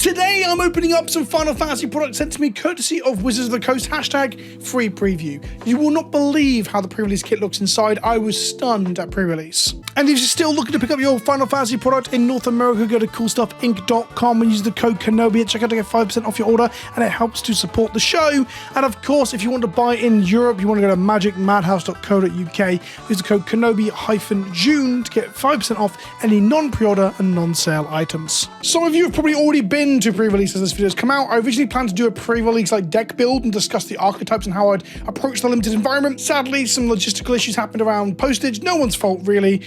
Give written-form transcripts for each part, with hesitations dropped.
Today I'm opening up some Final Fantasy products sent to me courtesy of Wizards of the Coast #free preview. You will not believe how the pre-release kit looks inside. I was stunned at pre-release. And if you're still looking to pick up your Final Fantasy product in North America, go to coolstuffinc.com and use the code Kenobi at checkout to get 5% off your order, and it helps to support the show. And of course, if you want to buy in Europe, you want to go to magicmadhouse.co.uk, use the code Kenobi-June to get 5% off any non-pre-order and non-sale items. Some of you have probably already been to pre-release as this video has come out. I originally planned to do a pre-release like deck build and discuss the archetypes and how I'd approach the limited environment. Sadly, some logistical issues happened around postage. No one's fault, really.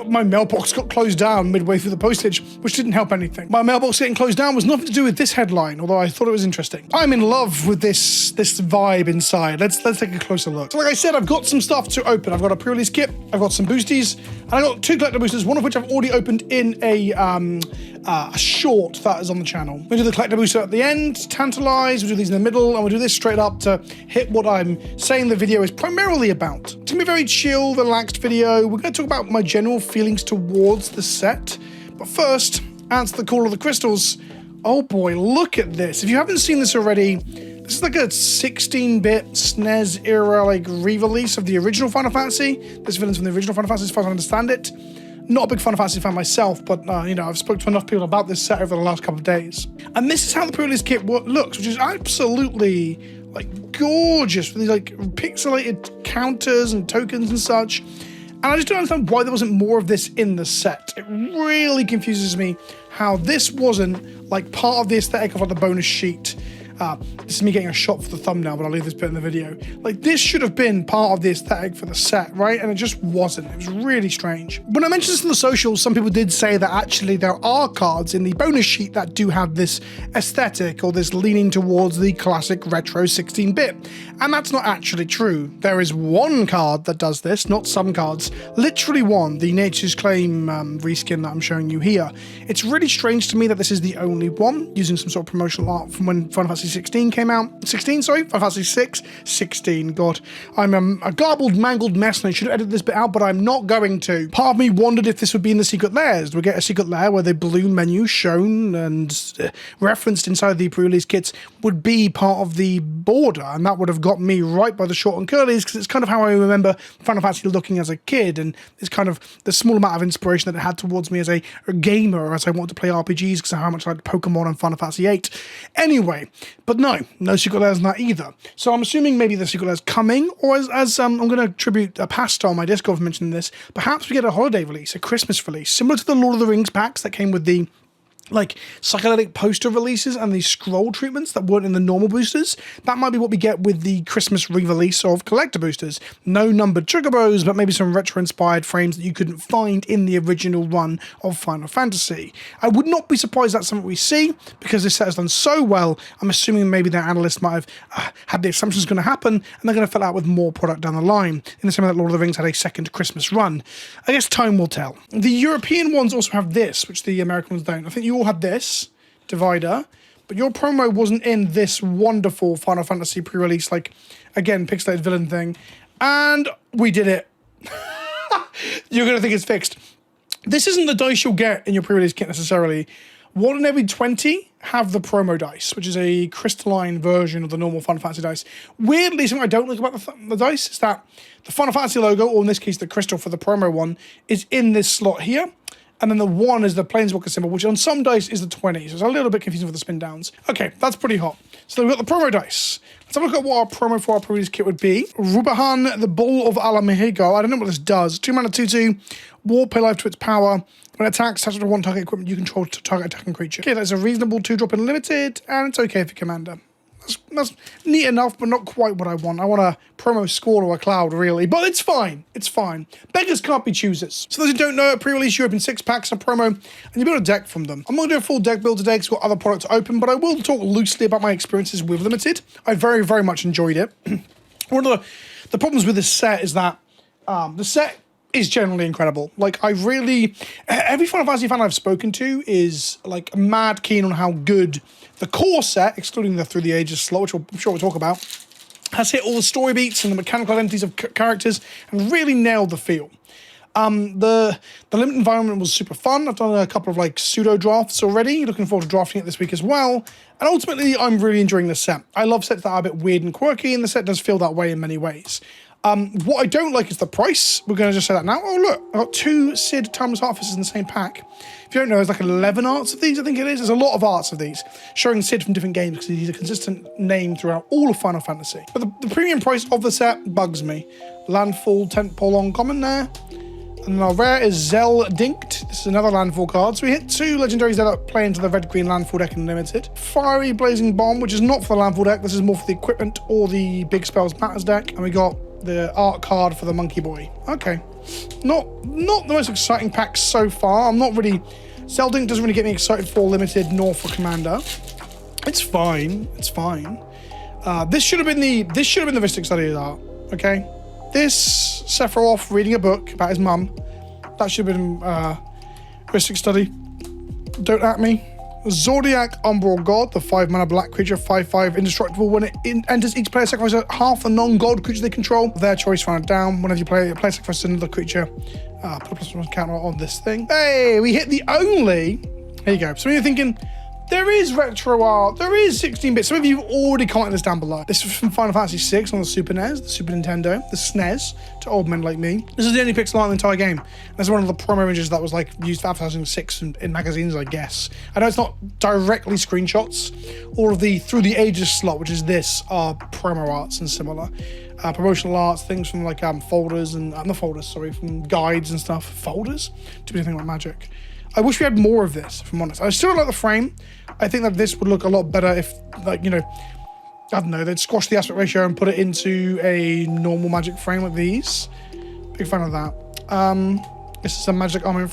My mailbox got closed down midway through the postage, which didn't help anything. My mailbox getting closed down was nothing to do with this headline, although I thought it was interesting. I'm in love with this vibe inside. Let's take a closer look. So like I said, I've got some stuff to open. I've got a pre-release kit, I've got some boosties, and I've got 2 collector boosters, one of which I've already opened in a short that is on the channel. We'll do the collector booster at the end, tantalize, we'll do these in the middle, and we'll do this straight up to hit what I'm saying the video is primarily about. It's gonna be a very chill, relaxed video. We're gonna talk about my general feelings towards the set. But first, answer the call of the crystals. Oh boy, look at this. If you haven't seen this already, this is like a 16-bit SNES era like re-release of the original Final Fantasy. This villain's from the original Final Fantasy as far as I understand it. Not a big Final Fantasy fan myself, but you know, I've spoken to enough people about this set over the last couple of days. And this is how the pre-release kit looks, which is absolutely like gorgeous with these like pixelated counters and tokens and such. And I just don't understand why there wasn't more of this in the set. It really confuses me how this wasn't like part of the aesthetic of like the bonus sheet. This is me getting a shot for the thumbnail, but I'll leave this bit in the video. Like, this should have been part of the aesthetic for the set, right? And it just wasn't. It was really strange. When I mentioned this in the socials, some people did say that actually there are cards in the bonus sheet that do have this aesthetic or this leaning towards the classic retro 16-bit. And that's not actually true. There is one card that does this, not some cards. Literally one, the Nature's Claim reskin that I'm showing you here. It's really strange to me that this is the only one, using some sort of promotional art from when Final Fantasy 16 came out. 16, sorry? Final Fantasy 6? 16, God. I'm a garbled, mangled mess, and I should have edited this bit out, but I'm not going to. Part of me wondered if this would be in the secret layers. Do we get a secret layer where the balloon menu shown and referenced inside the pre-release kits would be part of the border, and that would have got me right by the short and curlies, because it's kind of how I remember Final Fantasy looking as a kid, and it's kind of the small amount of inspiration that it had towards me as a gamer, as I wanted to play RPGs, because of how much I liked Pokemon and Final Fantasy VIII. Anyway, but no secret layers in that either. So I'm assuming maybe the secret layers coming, or as I'm going to attribute a Pastor on my Discord for mentioning this, perhaps we get a holiday release, a Christmas release, similar to the Lord of the Rings packs that came with the like psychedelic poster releases and these scroll treatments that weren't in the normal boosters. That might be what we get with the Christmas re-release of collector boosters. No numbered chocobos, but maybe some retro-inspired frames that you couldn't find in the original run of Final Fantasy. I would not be surprised that's something we see, because this set has done so well. I'm assuming maybe their analysts might have had the assumptions going to happen, and they're going to fill out with more product down the line, in the same way that Lord of the Rings had a second Christmas run. I guess time will tell. The European ones also have this, which the American ones don't. I think you all had this divider, but your promo wasn't in this wonderful Final Fantasy pre-release, like, again, pixelated villain thing. And we did it. You're going to think it's fixed. This isn't the dice you'll get in your pre-release kit necessarily. 1 in every 20 have the promo dice, which is a crystalline version of the normal Final Fantasy dice. Weirdly, something I don't like about the dice is that the Final Fantasy logo, or in this case the crystal for the promo one, is in this slot here. And then the 1 is the Planeswalker symbol, which on some dice is the 20. So it's a little bit confusing for the spin downs. Okay, that's pretty hot. So we've got the promo dice. Let's have a look at what our promo for our pre-release kit would be. Rubahan, the Bull of Alamihigo. I don't know what this does. 2 mana, 2/2. Warp, pay life to its power. When it attacks, attach to 1 target equipment you control to target attacking creature. Okay, that's a reasonable 2-drop in limited, and it's okay for commander. That's neat enough, but not quite what I want. I want a promo Squall or a Cloud, really. But it's fine. It's fine. Beggars can't be choosers. So those who don't know, at pre-release, you open 6 packs of promo, and you build a deck from them. I'm not going to do a full deck build today because we've got other products open, but I will talk loosely about my experiences with Limited. I very, very much enjoyed it. One of the problems with this set is that the set is generally incredible. Like, every Final Fantasy fan I've spoken to is like mad keen on how good the core set, excluding the Through the Ages slot, which I'm sure we'll talk about, has hit all the story beats and the mechanical identities of characters and really nailed the feel. The limited environment was super fun. I've done a couple of like pseudo drafts already. Looking forward to drafting it this week as well. And ultimately, I'm really enjoying this set. I love sets that are a bit weird and quirky, and the set does feel that way in many ways. What I don't like is the price. We're going to just say that now. Oh, look, I've got 2 Sid Timeless Artificers in the same pack. If you don't know, there's like 11 arts of these, I think it is. There's a lot of arts of these, showing Sid from different games because he's a consistent name throughout all of Final Fantasy. But the premium price of the set bugs me. Landfall, Tentpole on common there. And our rare is Zeldinkt. This is another landfall card. So we hit 2 legendaries that play into the red-green landfall deck in Limited. Fiery Blazing Bomb, which is not for the landfall deck. This is more for the equipment or the Big Spells Matters deck. And we got the art card for the Monkey Boy. Okay. Not the most exciting pack so far. I'm not really... Zeldinkt doesn't really get me excited for Limited nor for Commander. It's fine. It's fine. This should have been the Vistic Studies art. Okay. This Sephiroth reading a book about his mum. That should have been Vistic Study. Don't at me. Zodiac Umbral God, the 5-mana black creature, 5/5 indestructible. When it enters, each player sacrifices half the non-god creature they control. Their choice, round it down. Whenever you play sacrifices another creature, put a +1 counter on this thing. Hey, we hit the only. Here you go. So when you're thinking, there is retro art, there is 16-bit. Some of you have already commented this down below. This is from Final Fantasy VI on the Super NES, the Super Nintendo, the SNES, to old men like me. This is the only pixel art in the entire game. That's one of the promo images that was like used for advertising 6 in magazines, I guess. I know it's not directly screenshots. All of the Through the Ages slot, which is this, are promo arts and similar. Promotional arts, things from like folders and, not folders, sorry, from guides and stuff. Folders? To be anything like Magic. I wish we had more of this, if I'm honest. I still like the frame. I think that this would look a lot better if, like, you know, I don't know, they'd squash the aspect ratio and put it into a normal Magic frame like these. Big fan of that. This is a Magic armor in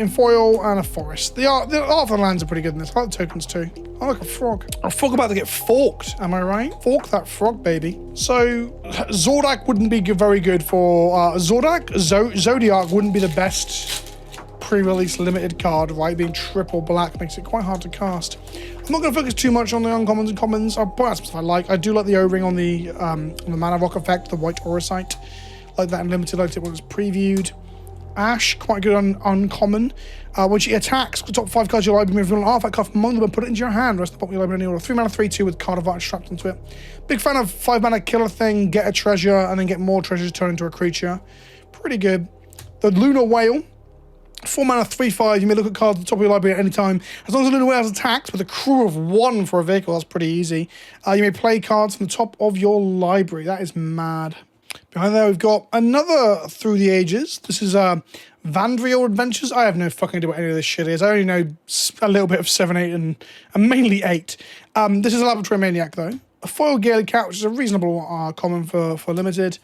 foil and a forest. The art for the lands are pretty good in this. I like the tokens too. I like a frog. A frog about to get forked, am I right? Fork that frog, baby. So, Zordak wouldn't be very good for... Zodiac wouldn't be the best... pre-release limited card, right? Being triple black makes it quite hard to cast. I'm not going to focus too much on the uncommons and commons. I'll point out some stuff I like. I do like the O-ring on the mana rock effect, the white auracite. Like that in limited, liked it when it was previewed. Ash, quite good on uncommon. When she attacks, the top 5 cards of your library, move one half that card from among them and put it into your hand. Rest of the bottom of your library in order. 3-mana, 3/2 with card of art strapped onto it. Big fan of 5-mana killer thing, get a treasure, and then get more treasures turned into a creature. Pretty good. The Lunar Whale. 4-mana, 3/5. You may look at cards at the top of your library at any time. As long as the Lunar Whale has attacks with a crew of 1 for a vehicle, that's pretty easy. You may play cards from the top of your library. That is mad. Behind there, we've got another Through the Ages. This is Vandriel Adventures. I have no fucking idea what any of this shit is. I only know a little bit of 7, 8, and mainly 8. This is a Laboratory Maniac, though. A foil Gaelic Cat, which is a reasonable common for limited.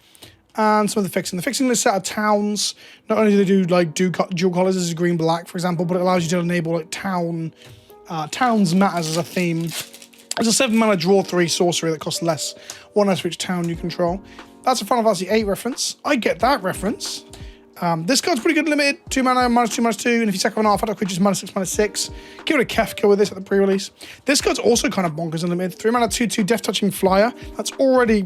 And some of the fixing. The fixing this set of towns, not only do they do like dual colors, this is green black, for example, but it allows you to enable like towns matters as a theme. It's a 7-mana draw 3 sorcery that costs less, 1 less for each town you control. That's a Final Fantasy VIII reference. I get that reference. This card's pretty good limited. 2-mana, -2/2, and if you sack one off, other creatures -6, -6. Give it a Kefka with this at the pre-release. This card's also kind of bonkers in limited. 3-mana, 2/2, Death Touching Flyer. That's already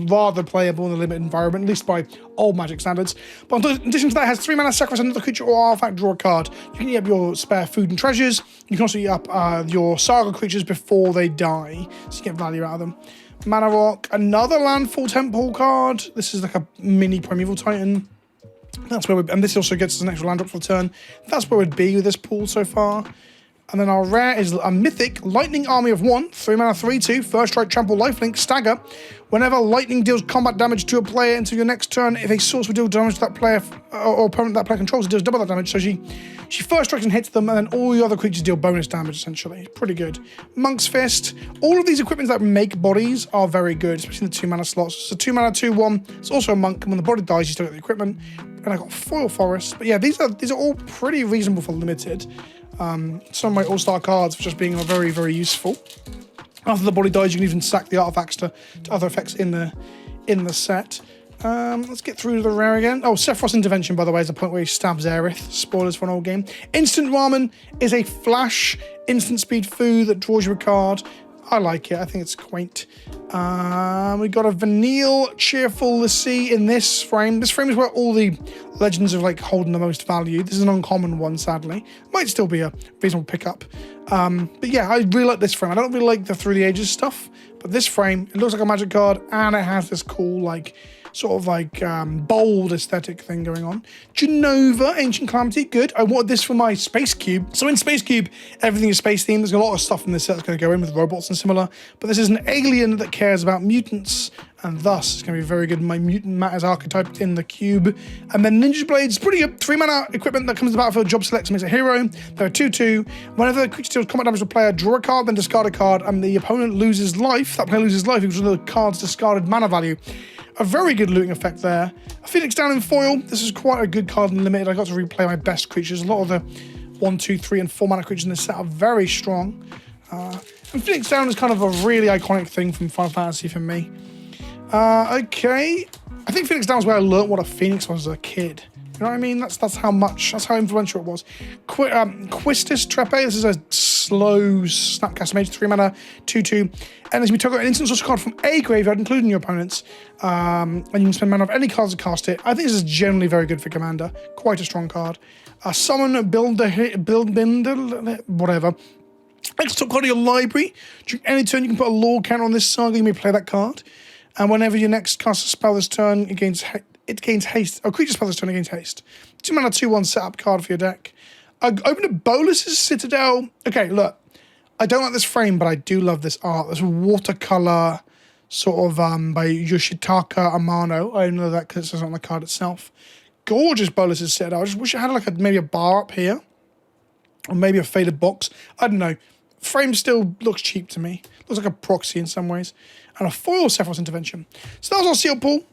rather playable in the limited environment, at least by old Magic standards. But in addition to that, it has 3-mana, sacrifice another creature or artifact, draw a card. You can eat up your spare food and treasures. You can also eat up your saga creatures before they die, so you get value out of them. Mana Rock, another Landfall Temple card. This is like a mini Primeval Titan. That's where and this also gets us an extra land drop for the turn. That's where we'd be with this pool so far. And then our rare is a Mythic Lightning Army of 1, 3-mana, 3/2, first strike, trample, lifelink, stagger. Whenever lightning deals combat damage to a player until your next turn, if a source would deal damage to that player or opponent that player controls, it deals double that damage. So she first strikes and hits them, and then all the other creatures deal bonus damage, essentially. Pretty good. Monk's Fist. All of these equipments that make bodies are very good, especially the 2-mana slots. So 2-mana, 2/1. It's also a monk, and when the body dies, you still get the equipment. And I got Foil Forest. But yeah, these are all pretty reasonable for limited. Some of my all-star cards for just being very, very useful. After the body dies, you can even sack the artifacts to other effects in the set. Let's get through to the rare again. Oh, Sephiroth's Intervention, by the way, is the point where he stabs Aerith. Spoilers for an old game. Instant Ramen is a flash instant speed food that draws you a card. I like it. I think it's quaint. We got a Vanille Cheerful Sea in this frame. This frame is where all the legends are like holding the most value. This is an uncommon one, sadly. Might still be a reasonable pickup. But yeah, I really like this frame. I don't really like the Through the Ages stuff, but this frame, it looks like a Magic card, and it has this cool, like, sort of like bold aesthetic thing going on. Genova, Ancient Calamity, good. I wanted this for my Space Cube. So in Space Cube, everything is space themed. There's a lot of stuff in this set that's going to go in with robots and similar, but this is an alien that cares about mutants, and thus it's going to be very good in my Mutant Matters archetype in the cube. And then Ninja Blade's pretty good. 3-mana equipment that comes to the battlefield, job selects, makes a hero. They're 2/2. Whenever the creature deals combat damage to a player, draw a card, then discard a card, and the opponent loses life. That player loses life because of the card's discarded mana value. A very good looting effect there. A Phoenix down in foil. This is quite a good card in limited. I got to replay my best creatures. A lot of the 1, 2, 3, and 4 mana creatures in this set are very strong. And Phoenix down is kind of a really iconic thing from Final Fantasy for me. Okay. I think Phoenix down is where I learned what a Phoenix was as a kid. You know what I mean? That's how influential it was. Quistis Trepe. This is a slow Snapcaster Mage, 3-mana, 2/2. And as we took out an instant source card from a graveyard, including your opponent's, and you can spend mana of any cards to cast it. I think this is generally very good for Commander. Quite a strong card. Summon, build, whatever. Next top card of your library. During any turn, you can put a lore counter on this saga. You may play that card. And whenever your next cast a spell this turn, it gains haste. Oh, creature spell this turn, it gains haste. 2-mana, 2/1 setup card for your deck. Open a Bolus's Citadel. Okay, look. I don't like this frame, but I do love this art. This watercolor sort of by Yoshitaka Amano. I know that because it's on the card itself. Gorgeous Bolus's Citadel. I just wish it had like maybe a bar up here. Or maybe a faded box. I don't know. Frame still looks cheap to me. Looks like a proxy in some ways. And a foil Sephiroth's Intervention. So that was our seal pool.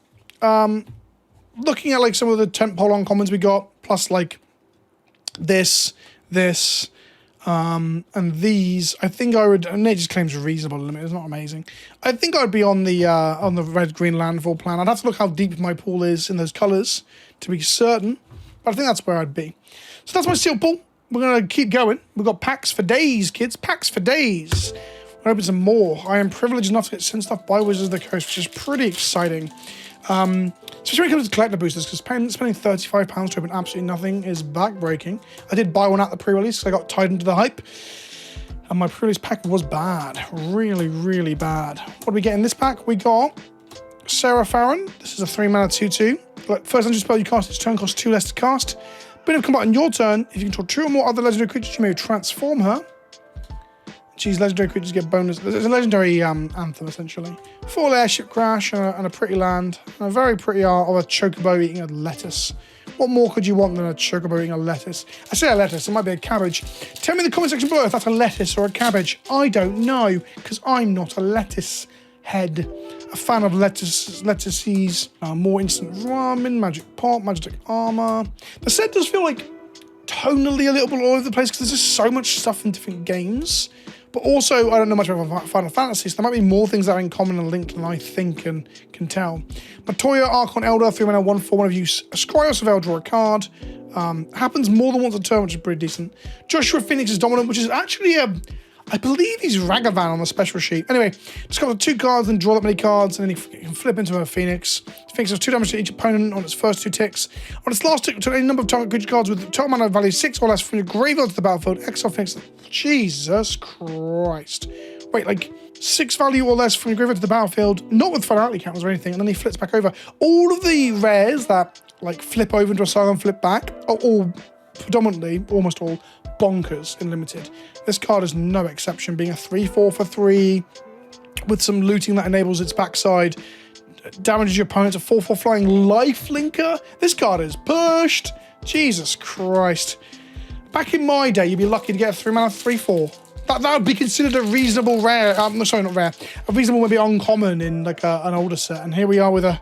Looking at like some of the tentpole uncommons we got, plus like this, and these, I think I would. Nature's Claim's reasonable limit. It's not amazing. I think I'd be on the red-green landfall plan. I'd have to look how deep my pool is in those colours to be certain, but I think that's where I'd be. So that's my seal pool. We're gonna keep going. We've got packs for days, kids. Packs for days. We're gonna open some more. I am privileged enough to get sent stuff by Wizards of the Coast, which is pretty exciting. Especially when it comes to collector boosters, because spending £35 to open absolutely nothing is backbreaking. I did buy one at the pre-release, so I got tied into the hype. And my pre-release pack was bad. Really, really bad. What do we get in this pack? We got Sarah Farron. This is a 3-mana 2/2. First legendary spell you cast each turn costs 2 less to cast. Bit of combat on your turn. If you control 2 or more other legendary creatures, you may transform her. Geez, legendary creatures get bonus. It's a legendary anthem, essentially. 4 airship crash and a pretty land. And a very pretty art of a chocobo eating a lettuce. What more could you want than a chocobo eating a lettuce? I say a lettuce, it might be a cabbage. Tell me in the comment section below if that's a lettuce or a cabbage. I don't know, because I'm not a lettuce head. A fan of lettuces. More instant ramen, magic pot, magic armor. The set does feel like tonally a little bit all over the place because there's just so much stuff in different games. But also, I don't know much about Final Fantasy, so there might be more things that are in common and linked than I think and can tell. Matoya, Archon Elder, 3-mana 1/4, whenever you scry or surveil, draw a card. Happens more than once a turn, which is pretty decent. Joshua Phoenix is dominant, which is actually I believe he's Ragavan on the special sheet. Anyway, discover 2 cards and draw that many cards, and then he can flip into a Phoenix. Phoenix does 2 damage to each opponent on its first 2 ticks. On its last tick, to any number of target creature cards with total mana value 6 or less from your graveyard to the battlefield. Exile Phoenix. Jesus Christ. Wait, like 6 value or less from your graveyard to the battlefield, not with finality counters or anything, and then he flips back over. All of the rares that like flip over into a saga and flip back are all predominantly, almost all, bonkers in limited. This card is no exception, being a 3/4 for 3 with some looting that enables its backside, damages your opponent, a 4/4 flying life linker. This card is pushed. Jesus Christ. Back in my day, you'd be lucky to get a 3-mana 3/4. That would be considered a reasonable rare, sorry, not rare, a reasonable maybe uncommon in like an older set. And here we are with a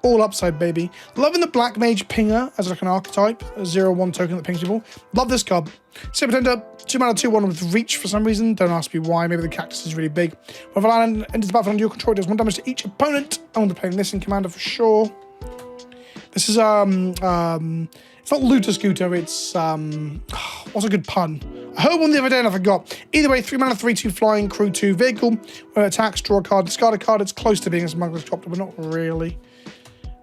all upside, baby. Loving the Black Mage Pinger as like an archetype, a 0/1 token that pings people. Love this card. Super Tender, 2-mana 2/1 with reach for some reason. Don't ask me why. Maybe the cactus is really big. When a land enters the battlefield under your control, it does 1 damage to each opponent. I'm going to be playing this in Commander for sure. This is it's not Looter Scooter. It's what's a good pun? I heard one the other day and I forgot. Either way, 3 mana, 3/2 flying, crew 2 vehicle. When it attacks, draw a card, discard a card. It's close to being a smuggler's copter, but not really.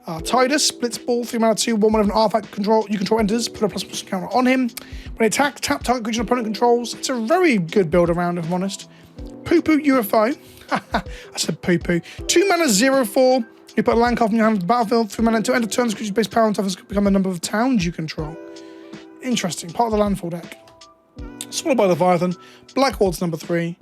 Tidus, Blitzball, 3 mana, 2/1. Whenever an artifact you control enters, put a ++ counter on him. When it attacks, tap target creature opponent controls. It's a very good build around, if I'm honest. Poo-poo UFO. I said poo-poo. 2 mana, 0/4. You put a land card from your hand to the battlefield. 3 mana until end of turn. This creature's base power and toughness become the number of towns you control. Interesting. Part of the landfall deck. Swallowed by Leviathan. Black Wards number 3.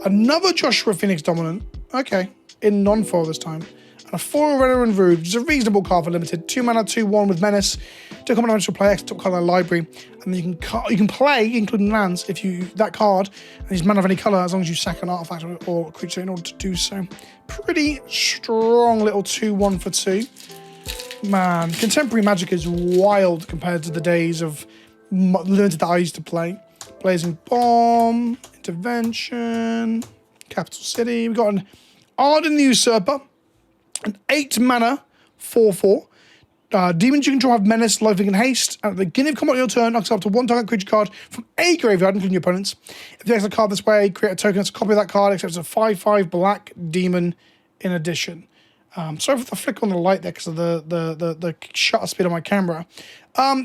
Another Joshua Phoenix Dominant. Okay. In non-foil this time. And a 4 Renner and Rude, which is a reasonable card for limited. 2 mana, 2/1 with Menace. Do a common damage to play X top card in the library. And then you can play, including lands, if you that card and is mana of any colour, as long as you sack an artifact or a creature in order to do so. Pretty strong little 2/1 for 2. Man, contemporary Magic is wild compared to the days of limited that I used to play. Blazing Bomb, Intervention, Capital City. We've got an Ardent Usurper, an 8 mana 4/4. Demons you control have Menace, Lifelink, and Haste. At the beginning of combat on your turn, access up to 1 target creature card from a graveyard, including your opponent's. If you exile a card this way, create a token that's a copy of that card, except it's a 5/5 black demon in addition. Sorry for the flick on the light there because of the shutter speed on my camera.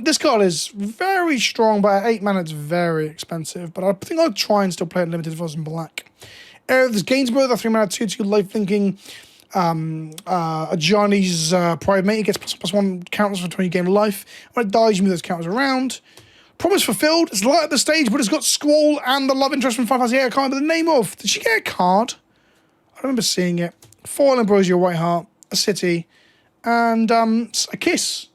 This card is very strong, but at 8 mana it's very expensive. But I think I'll try and still play it limited if I was in black. There's Gainsborough, the 3 mana 2/2 lifelinking. Johnny's Pride Mate, he gets +1 counters for 20 game life. When it dies, you move those counters around. Promise fulfilled. It's light at the stage, but it's got Squall and the love interest from 558. I can't remember the name of. Did she get a card? I remember seeing it. Foil Ambrosia, White Heart, a city, and a kiss.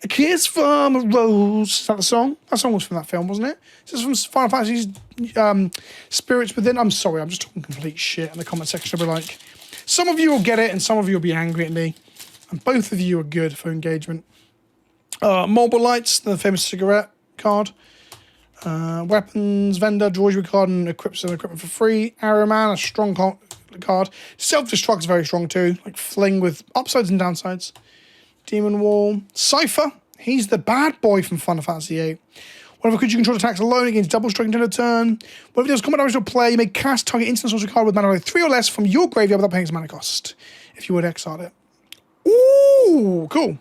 A kiss from a rose. Is that the song? That song was from that film, wasn't it? This is from Final Fantasy's Spirits Within. I'm sorry, I'm just talking complete shit in the comment section. I'll be like, some of you will get it and some of you will be angry at me. And both of you are good for engagement. Mobile Lights, the famous cigarette card. Weapons Vendor, draws your card and equips an equipment for free. Arrow Man, a strong card. Self-Destruct is very strong too. Like Fling with upsides and downsides. Demon Wall. Cypher, he's the bad boy from Final Fantasy VIII. Whenever creature you control attacks alone against double strike until a turn. Whenever there's combat damage to a player, you may cast target instant sorcery card with mana value 3 or less from your graveyard without paying its mana cost. If you would exile it. Ooh, cool.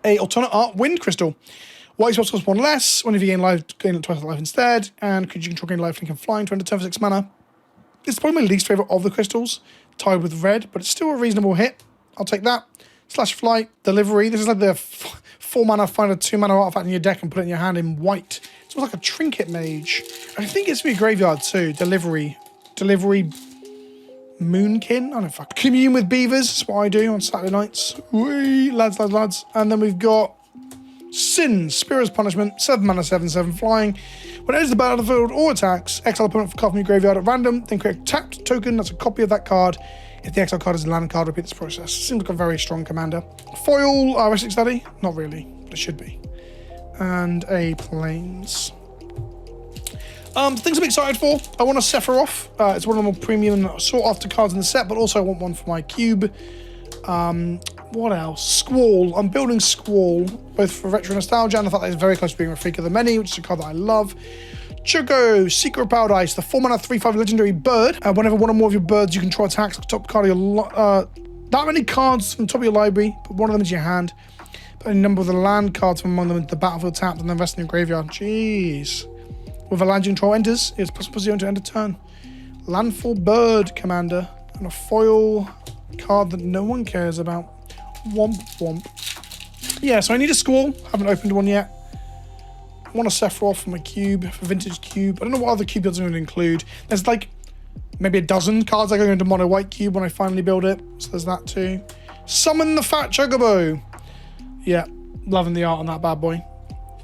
A alternate art Wind Crystal. White spells cost 1 less. Whenever you gain life, gain twice the life instead. And creature you control gain life and can fly into end of turn for 6 mana. This is probably my least favourite of the crystals, tied with red, but it's still a reasonable hit. I'll take that. Slash Flight, Delivery. This is like the 4 mana, find a 2 mana artifact in your deck and put it in your hand in white. It's almost like a Trinket Mage. I think it's for your graveyard too. Delivery Moonkin. I don't fuck. Commune with Beavers. That's what I do on Saturday nights. Whee, lads. And then we've got Sin, Spirit's Punishment. 7 mana, 7/7 flying. When it enters the battlefield or attacks, exile opponent for card from your graveyard at random. Then create a tapped token that's a copy of that card. If the exile card is a land card, repeat this process. Seems like a very strong commander. Foil, Restic Study? Not really, but it should be. And a Plains. Things I'm excited for. I want a Sephiroth. It's one of the more premium and sought after cards in the set, but also I want one for my cube. What else? Squall. I'm building Squall, both for retro nostalgia and the fact that it's very close to being Rafika the Many, which is a card that I love. Chogo, Secret of Paradise, the 4 mana 3/5 legendary bird. Whenever one or more of your birds you control attacks, top card of your that many cards from the top of your library, put one of them into your hand. Put a number of the land cards from among them into the battlefield tapped and then rest in your graveyard. Jeez. With a land you control enters, it's +0 to end of turn. Landfall Bird Commander and a foil card that no one cares about. Wamp Wamp. Yeah, so I need a Squall. Haven't opened one yet. I want a Sephiroth for my cube, for vintage cube. I don't know what other cube builds I'm going to include. There's like maybe a dozen cards that go into mono white cube when I finally build it. So there's that too. Summon the Fat Chocobo. Yeah, loving the art on that bad boy.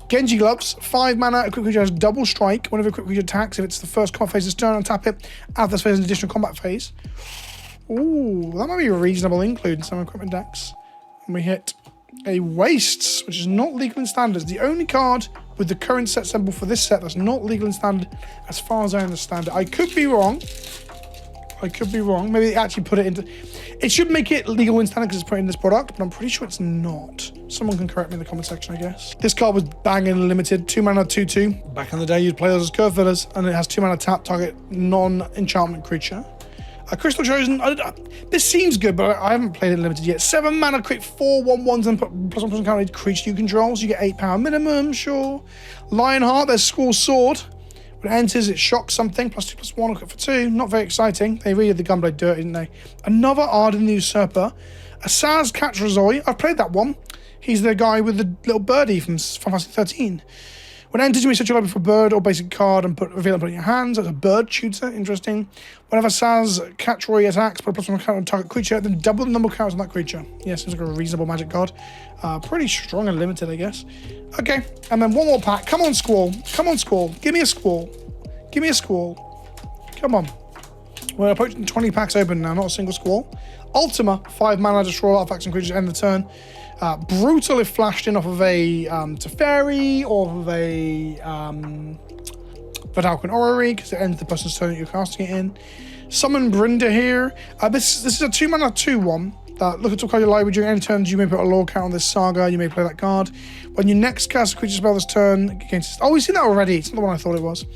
Genji Gloves, 5 mana, equipped creature has double strike. Whenever equipped creature attacks, if it's the first combat phase of its turn, untap it. Add this phase an additional combat phase. Ooh, that might be a reasonable include in some equipment decks. And we hit a Wastes, which is not legal in standard. It's the only card with the current set symbol for this set that's not legal in standard, as far as I understand it. I could be wrong. Maybe they actually put it into... It should make it legal in standard because it's put in this product, but I'm pretty sure it's not. Someone can correct me in the comment section, I guess. This card was banging limited, 2 mana, 2/2. Back in the day, you'd play those as curve fillers, and it has 2 mana tap, target non-enchantment creature. A Crystal Chosen, this seems good, but I haven't played it limited yet. 7 mana, create 4 1/1s and put +1/+1 counter creature you control, so you get 8 power minimum, sure. Lionheart, there's Squall Sword. When it enters, it shocks something, +2/+1, equip for 2. Not very exciting. They really did the Gunblade dirt, didn't they? Another Ardent Usurper. A Saz Catrazoi, I've played that one. He's the guy with the little birdie from Final Fantasy 13. When it enters, you may search your library for bird or basic card and reveal it and put it in your hands. That's a bird shooter, interesting. Whenever Saz Catrazoi attacks, put a +1 counter on target creature, then double the number of counters on that creature. Yeah, seems like a reasonable magic card. Pretty strong and limited, I guess. Okay, and then one more pack. Come on, Squall. Come on, Squall. Give me a Squall. Give me a Squall. Come on. We're approaching 20 packs open now, not a single Squall. Ultima, 5 mana, destroy artifacts and creatures, end the turn. Brutal if flashed in off of a Teferi or of a Vidalcan Orrery, because it ends the person's turn that you're casting it in. Summon Brinda here. This is a 2 mana 2/1. Look at top card of your library. During any turns, you may put a lore count on this saga. You may play that card. When you next cast a creature spell this turn, against. Oh, we've seen that already. It's not the one I thought it was.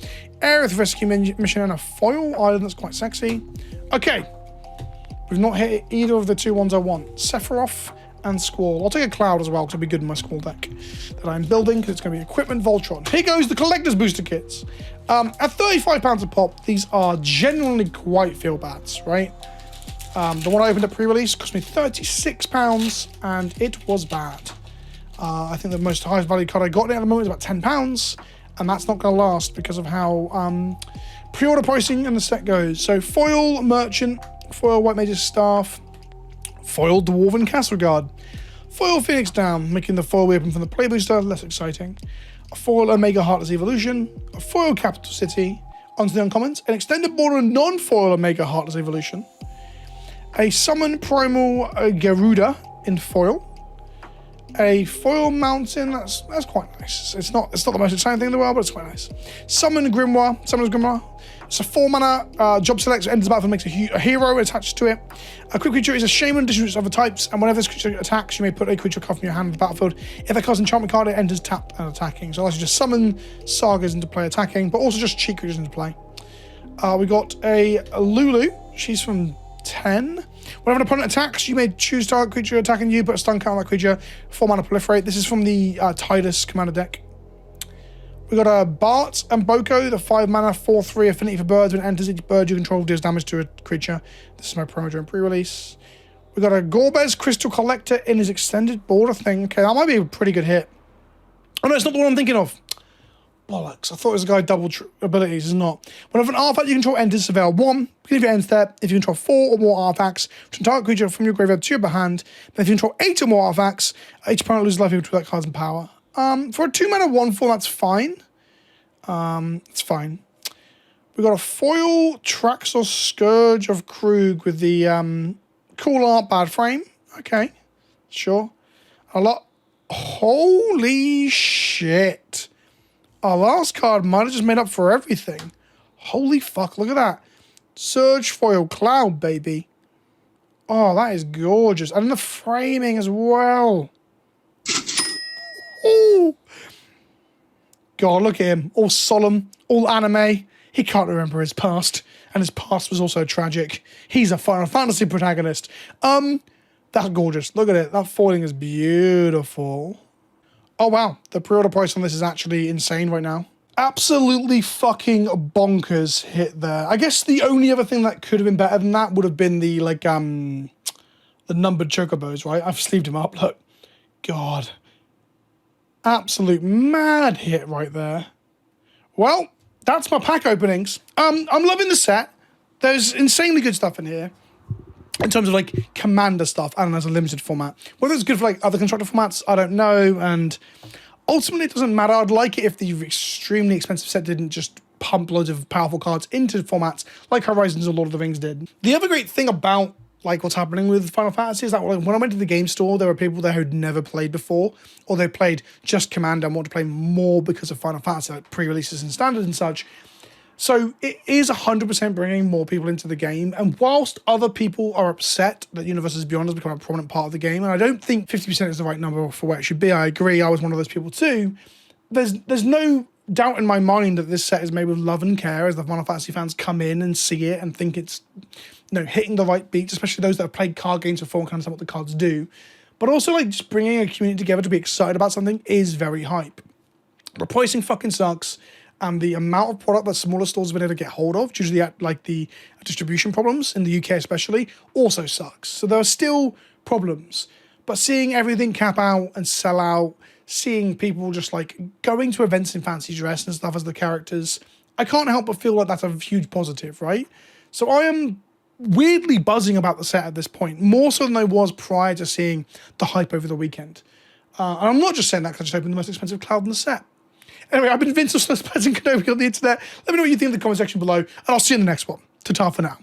Aerith Rescue Mission and a foil island that's quite sexy. Okay. We've not hit either of the 2/1s I want. Sephiroth and Squall. I'll take a Cloud as well because it'll be good in my Squall deck that I'm building because it's going to be Equipment Voltron. Here goes the Collector's Booster Kits. At £35 a pop, these are genuinely quite feel bads, right? The one I opened at pre-release cost me £36 and it was bad. I think the most highest value card I got at the moment is about £10 and that's not going to last because of how pre-order pricing and the set goes. So foil Merchant, foil White Mage's Staff, foil Dwarven Castle Guard, foil Phoenix Down, making the foil we open from the play booster less exciting, a foil Omega Heartless Evolution, a foil Capital City, onto the uncommons, an extended border non-foil Omega Heartless Evolution, a summon Primal Garuda in foil, a foil Mountain, that's quite nice. It's not the most exciting thing in the world, but it's quite nice. Summon Grimoire, Summoner's Grimoire. It's a 4 mana job select, so enters the battlefield, makes a hero attached to it. A quick creature is a shaman, distributes other types, and whenever this creature attacks, you may put a creature card from your hand in the battlefield. If it casts an enchantment card, it enters tapped and attacking. So that's just summon sagas into play attacking, but also just cheat creatures into play. We got a Lulu, she's from 10. Whenever an opponent attacks, you may choose target creature attacking you, put a stun count on that creature, 4 mana proliferate. This is from the Tidus commander deck. We got a Bart and Boko, the 5 mana 4/3 affinity for birds. When it enters, each bird you control deals damage to a creature. This is my promo during pre-release. We got a Gorbez Crystal Collector in his extended border thing. Okay, that might be a pretty good hit. Oh no, it's not the one I'm thinking of. Bollocks, I thought it was a guy with double abilities, it's not. Whenever an artifact you control enters, surveil 1. If it ends there, if you control 4 or more artifacts, from target creature from your graveyard to your hand, then if you control 8 or more artifacts, each opponent loses life equal to that card's in power. For a 2 mana 1/4, that's fine. It's fine. We got a foil Traxos Scourge of Krug with the cool art bad frame. Okay, sure. A lot. Holy shit. Our last card might have just made up for everything. Holy fuck, look at that. Surge Foil Cloud, baby. Oh, that is gorgeous. And the framing as well. Ooh. God, look at him. All solemn, all anime. He can't remember his past. And his past was also tragic. He's a Final Fantasy protagonist. That's gorgeous. Look at it. That foiling is beautiful. Oh, wow. The pre-order price on this is actually insane right now. Absolutely fucking bonkers hit there. I guess the only other thing that could have been better than that would have been the, like, the numbered chocobos, right? I've sleeved him up. Look. God. Absolute mad hit right there. Well, that's my pack openings. I'm loving the set. There's insanely good stuff in here. In terms of, like, Commander stuff, and as a limited format. Whether it's good for, like, other constructor formats, I don't know, and ultimately it doesn't matter. I'd like it if the extremely expensive set didn't just pump loads of powerful cards into formats like Horizons or Lord of the Rings did. The other great thing about, like, what's happening with Final Fantasy is that when I went to the game store, there were people there who'd never played before, or they played just Commander and wanted to play more because of Final Fantasy, like pre-releases and standard and such. So it is 100% bringing more people into the game. And whilst other people are upset that Universes Beyond has become a prominent part of the game, and I don't think 50% is the right number for where it should be, I agree, I was one of those people too, there's no doubt in my mind that this set is made with love and care as the Final Fantasy fans come in and see it and think it's, you know, hitting the right beats, especially those that have played card games before and kind of understand what the cards do. But also, like, just bringing a community together to be excited about something is very hype. The pricing fucking sucks, and the amount of product that smaller stores have been able to get hold of due to the distribution problems in the UK especially also sucks. So there are still problems, but seeing everything cap out and sell out, seeing people just like going to events in fancy dress and stuff as the characters, I can't help but feel like that's a huge positive, right? So I am weirdly buzzing about the set at this point, more so than I was prior to seeing the hype over the weekend. And I'm not just saying that because I just opened the most expensive cloud in the set. Anyway, I've been Vince of PleasantKenobi on the internet. Let me know what you think in the comment section below, and I'll see you in the next one. Ta-ta for now.